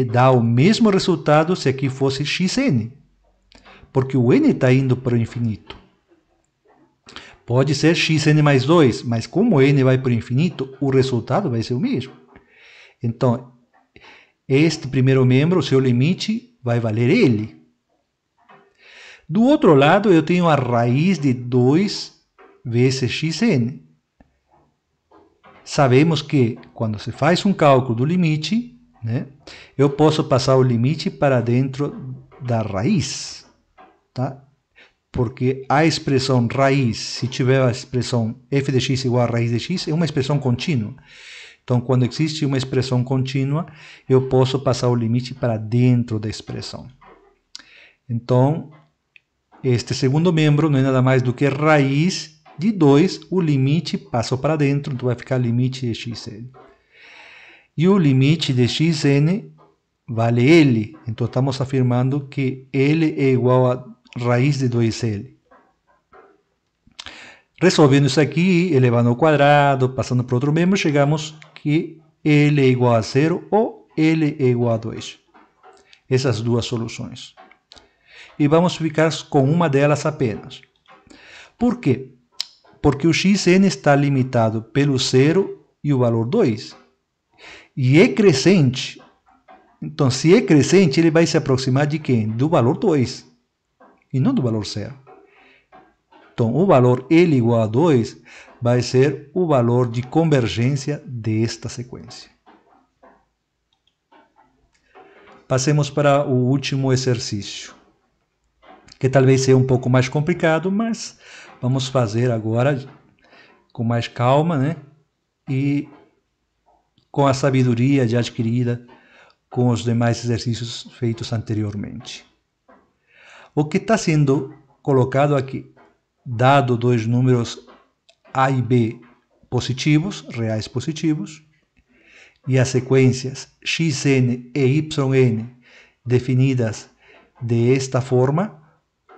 dá o mesmo resultado se aqui fosse xn, porque o n está indo para o infinito. Pode ser xn mais 2, mas como n vai para o infinito, o resultado vai ser o mesmo. Então, este primeiro membro, o seu limite, vai valer L. Do outro lado, eu tenho a raiz de 2 vezes xn. Sabemos que, quando se faz um cálculo do limite, né, eu posso passar o limite para dentro da raiz, tá? Porque a expressão raiz, se tiver a expressão f de x igual a raiz de x, é uma expressão contínua. Então, quando existe uma expressão contínua, eu posso passar o limite para dentro da expressão. Então, este segundo membro não é nada mais do que raiz de 2, o limite passou para dentro, então vai ficar limite de xn. E o limite de xn vale L, então estamos afirmando que L é igual a raiz de 2L. Resolvendo isso aqui, elevando ao quadrado, passando para outro membro, chegamos que L é igual a 0 ou L é igual a 2. Essas duas soluções. E vamos ficar com uma delas apenas. Por quê? Porque o xn está limitado pelo 0 e o valor 2. E é crescente. Então, se é crescente, ele vai se aproximar de quem? Do valor 2. E não do valor 0. Então, o valor L igual a 2 vai ser o valor de convergência desta sequência. Passemos para o último exercício, que talvez seja um pouco mais complicado, mas vamos fazer agora com mais calma, né? E com a sabedoria já adquirida com os demais exercícios feitos anteriormente. O que está sendo colocado aqui, dado dois números A e B positivos, reais positivos, e as sequências xn e yn definidas desta forma,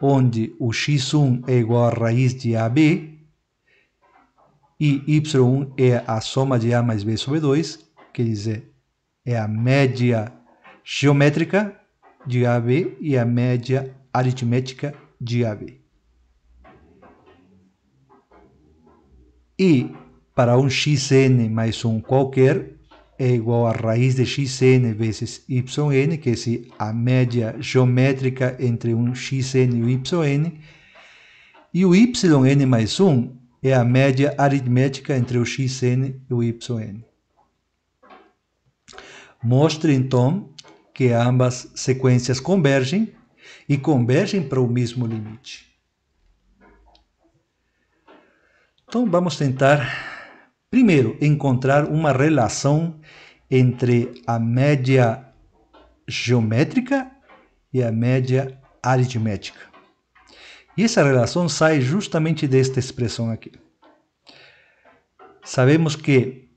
onde o x1 é igual a raiz de AB e y1 é a soma de A mais B sobre 2, quer dizer, é a média geométrica de AB e a média aritmética de AB. E para um xn mais 1 qualquer, é igual a raiz de xn vezes yn, que é a média geométrica entre um xn e o yn, e o yn mais 1 é a média aritmética entre o xn e o yn. Mostre, então, que ambas sequências convergem e convergem para o mesmo limite. Então, vamos tentar, primeiro, encontrar uma relação entre a média geométrica e a média aritmética. E essa relação sai justamente desta expressão aqui. Sabemos que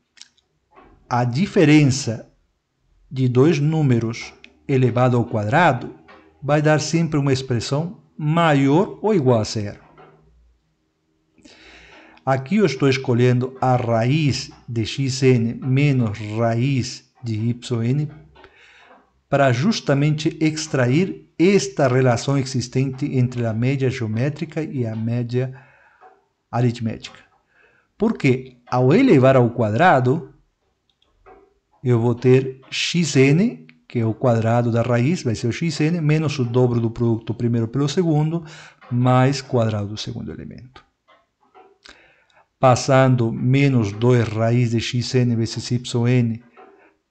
a diferença de dois números elevado ao quadrado vai dar sempre uma expressão maior ou igual a zero. Aqui eu estou escolhendo a raiz de xn menos raiz de yn para justamente extrair esta relação existente entre a média geométrica e a média aritmética. Porque ao elevar ao quadrado, eu vou ter xn, que é o quadrado da raiz, vai ser o xn, menos o dobro do produto primeiro pelo segundo, mais quadrado do segundo elemento. Passando menos 2 raiz de xn vezes yn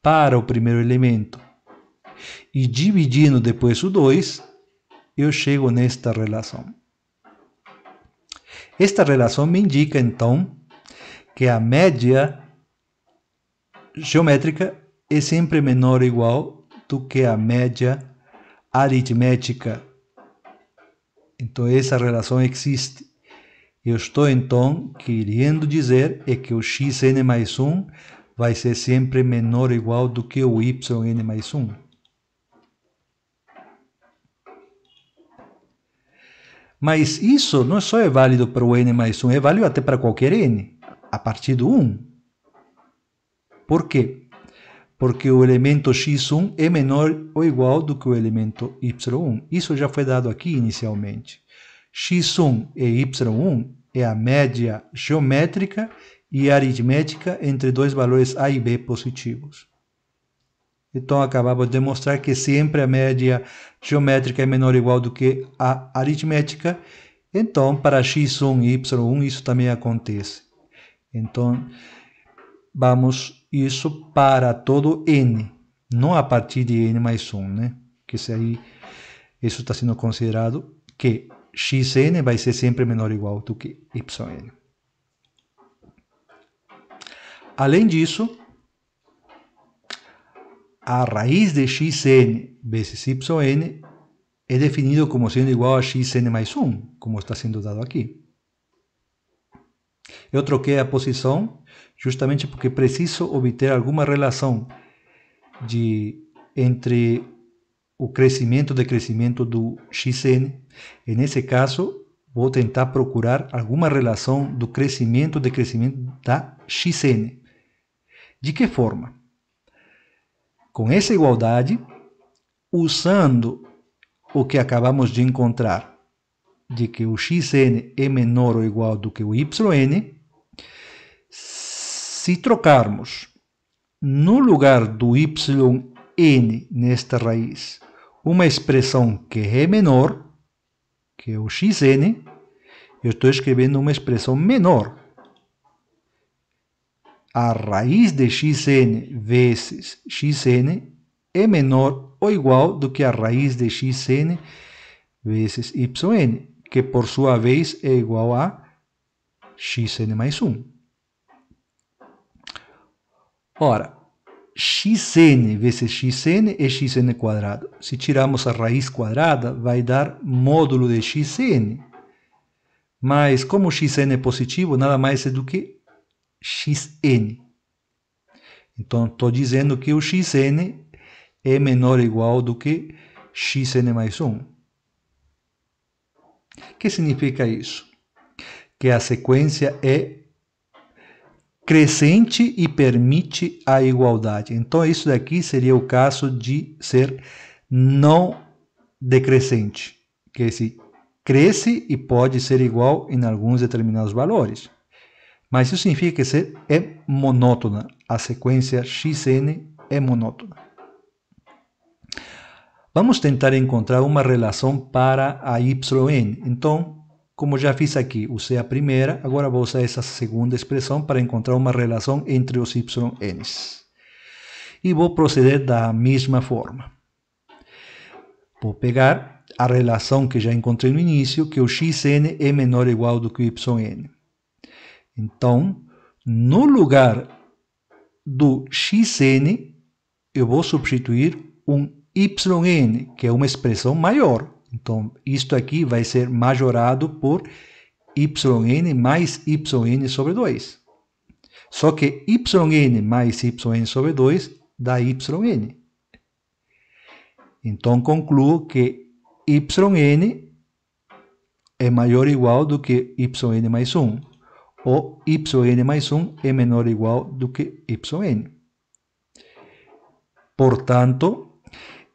para o primeiro elemento e dividindo depois o 2, eu chego nesta relação. Esta relação me indica, então, que a média geométrica é sempre menor ou igual do que a média aritmética. Então, essa relação existe. Eu estou, então, querendo dizer é que o xn mais 1 vai ser sempre menor ou igual do que o yn mais 1. Mas isso não só é válido para o n mais 1, é válido até para qualquer n, a partir do 1. Por quê? Porque o elemento x1 é menor ou igual do que o elemento y1. Isso já foi dado aqui inicialmente. x1 e y1 é a média geométrica e aritmética entre dois valores a e b positivos. Então, acabamos de demonstrar que sempre a média geométrica é menor ou igual do que a aritmética. Então, para x1 e y1, isso também acontece. Então, vamos isso para todo n, não a partir de n mais 1, né? Que isso está sendo considerado que xn vai ser sempre menor ou igual do que yn. Além disso, a raiz de xn vezes yn é definido como sendo igual a xn mais 1, como está sendo dado aqui. Eu troquei a posição justamente porque preciso obter alguma relação entre o crescimento e decrescimento do xn. E nesse caso, vou tentar procurar alguma relação do crescimento e decrescimento da xn. De que forma? Com essa igualdade, usando o que acabamos de encontrar, de que o xn é menor ou igual do que o yn, se trocarmos no lugar do yn nesta raiz uma expressão que é menor que o xn, eu estou escrevendo uma expressão menor. A raiz de xn vezes xn é menor ou igual do que a raiz de xn vezes yn, que por sua vez é igual a xn mais 1. Ora, xn vezes xn é xn quadrado. Se tirarmos a raiz quadrada, vai dar módulo de xn. Mas como xn é positivo, nada mais é do que xn. Então, estou dizendo que o xn é menor ou igual do que xn mais 1. O que significa isso? Que a sequência é crescente e permite a igualdade. Então, isso daqui seria o caso de ser não decrescente, que se cresce e pode ser igual em alguns determinados valores. Mas isso significa que é monótona. A sequência xn é monótona. Vamos tentar encontrar uma relação para a yn. Então, como já fiz aqui, usei a primeira, agora vou usar essa segunda expressão para encontrar uma relação entre os yns. E vou proceder da mesma forma. Vou pegar a relação que já encontrei no início, que o xn é menor ou igual do que o yn. Então, no lugar do xn, eu vou substituir um yn, que é uma expressão maior. Então, isto aqui vai ser majorado por yn mais yn sobre 2. Só que yn mais yn sobre 2 dá yn. Então, concluo que yn é maior ou igual do que yn mais 1. Ou yn mais 1 é menor ou igual do que yn. Portanto,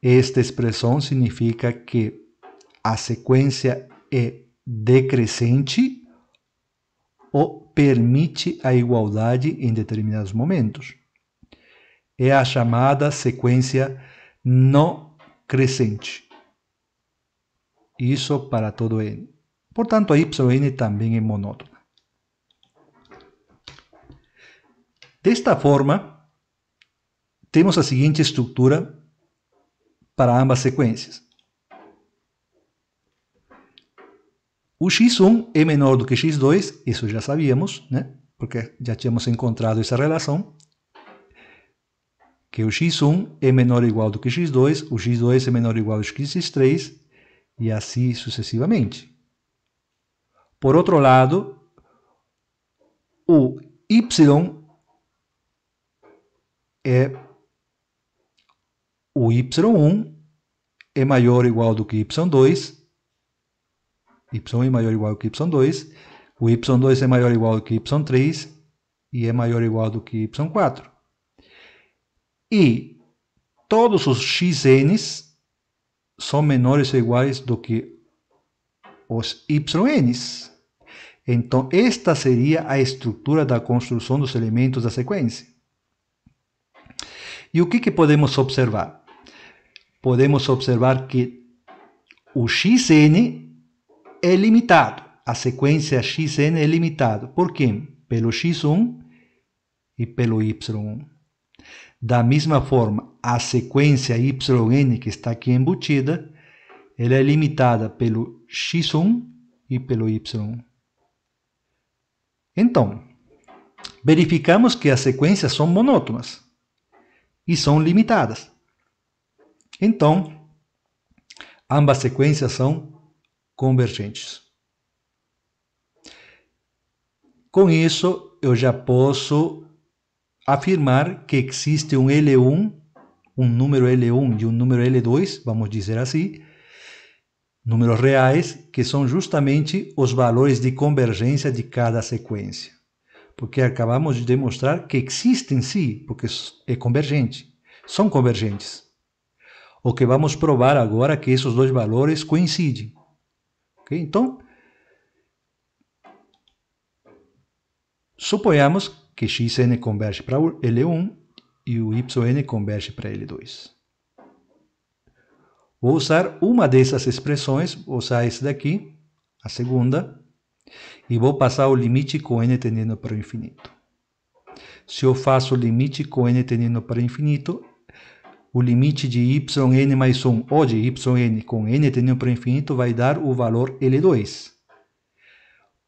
esta expressão significa que a sequência é decrescente ou permite a igualdade em determinados momentos. É a chamada sequência não crescente. Isso para todo n. Portanto, a yn também é monótona. Desta forma, temos a seguinte estrutura para ambas sequências. O x1 é menor do que x2, isso já sabíamos, né? Porque já tínhamos encontrado essa relação. Que o x1 é menor ou igual do que x2, o x2 é menor ou igual do que x3, e assim sucessivamente. Por outro lado, o y o y1 é maior ou igual do que y2, y1 é maior ou igual do que y2, o y2 é maior ou igual do que y3 e é maior ou igual do que y4. E todos os xn's são menores ou iguais do que os yns. Então, esta seria a estrutura da construção dos elementos da sequência. E o que podemos observar? Podemos observar que o xn é limitado. A sequência xn é limitado. Por quê? Pelo x1 e pelo y1. Da mesma forma, a sequência yn que está aqui embutida, ela é limitada pelo x1 e pelo y1. Então, verificamos que as sequências são monótonas e são limitadas. Então, ambas sequências são convergentes. Com isso, eu já posso afirmar que existe um L1, um número L1 e um número L2, vamos dizer assim, números reais, que são justamente os valores de convergência de cada sequência. Porque acabamos de demonstrar que existem sim, porque é convergente, são convergentes. O que vamos provar agora é que esses dois valores coincidem. Okay? Então, suponhamos que xn converge para L1 e o yn converge para L2. Vou usar uma dessas expressões, vou usar essa daqui, a segunda, e vou passar o limite com n tendendo para o infinito. Se eu faço o limite com n tendendo para o infinito, o limite de yn mais 1 ou de yn com n tendendo para o infinito vai dar o valor L2.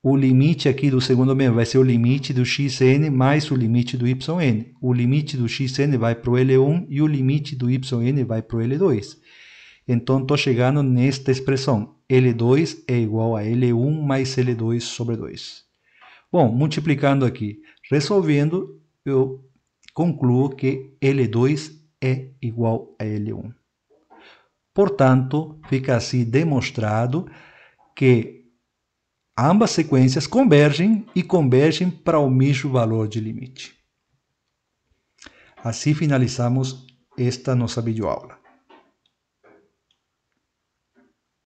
O limite aqui do segundo membro vai ser o limite do xn mais o limite do yn. O limite do xn vai para o L1 e o limite do yn vai para o L2. Então, estou chegando nesta expressão. L2 é igual a L1 mais L2 sobre 2. Bom, multiplicando aqui, resolvendo, eu concluo que L2 é igual a L1. Portanto, fica assim demonstrado que ambas sequências convergem e convergem para o mesmo valor de limite. Assim finalizamos esta nossa videoaula.